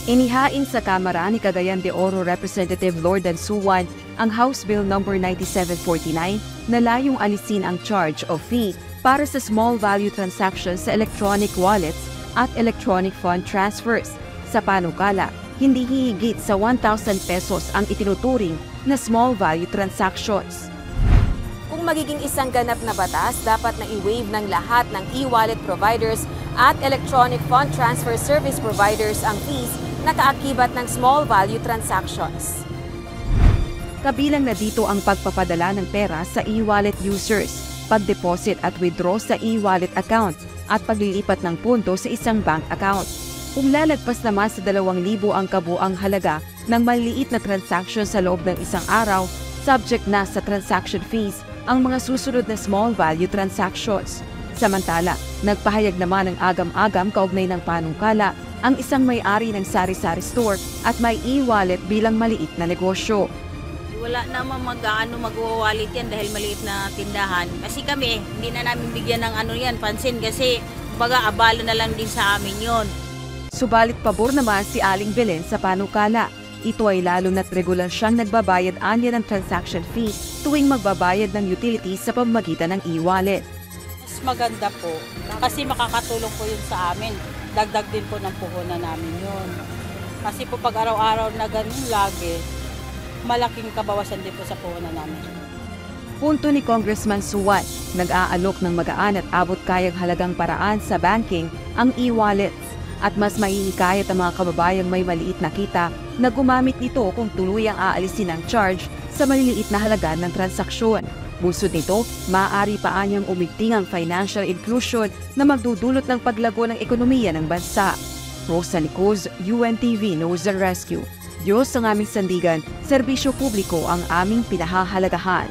Inihain sa Kamara ni Cagayan de Oro Representative Lordan Suwan ang House Bill No. 9749 na layong alisin ang charge of fee para sa small value transactions sa electronic wallets at electronic fund transfers. Sa panukala, hindi hihigit sa 1,000 pesos ang itinuturing na small value transactions. Kung magiging isang ganap na batas, dapat na i-waive ng lahat ng e-wallet providers at electronic fund transfer service providers ang fees na kaakibat ng small value transactions. Kabilang na dito ang pagpapadala ng pera sa e-wallet users, pag-deposit at withdraw sa e-wallet account, at paglilipat ng punto sa isang bank account. Kung lalagpas naman sa 2,000 ang kabuang halaga ng maliliit na transaction sa loob ng isang araw, subject na sa transaction fees ang mga susunod na small value transactions. Samantala, nagpahayag naman ng agam-agam kaugnay ng panungkala ang isang may-ari ng sari-sari store at may e-wallet bilang maliit na negosyo. Wala naman mag-wallet yan dahil maliit na tindahan. Kasi kami, hindi na namin bigyan ng pansin kasi baga abalo na lang din sa amin yon. Subalit pabor naman si Aling Belen sa panukala. Ito ay lalo na't regular siyang nagbabayad anya ng transaction fee tuwing magbabayad ng utilities sa pamamagitan ng e-wallet. Mas maganda po kasi makakatulong po yun sa amin. Dagdag din po ng puhunan namin yun. Kasi po pag araw-araw na ganun lagi, malaking kabawasan din po sa puhunan namin. Punto ni Congressman Suwan, nag-aalok ng magaan at abot kayang halagang paraan sa banking ang e-wallets at mas maihikayat ang mga kababayang may maliit na kita na gumamit nito kung tuluyang aalisin ang charge sa maliliit na halaga ng transaksyon. Busod nito, maaari pa anyang umigting ang financial inclusion na magdudulot ng paglago ng ekonomiya ng bansa. Rosa Nicos, UNTV News and Rescue. Diyos ang aming sandigan, serbisyo publiko ang aming pinahahalagahan.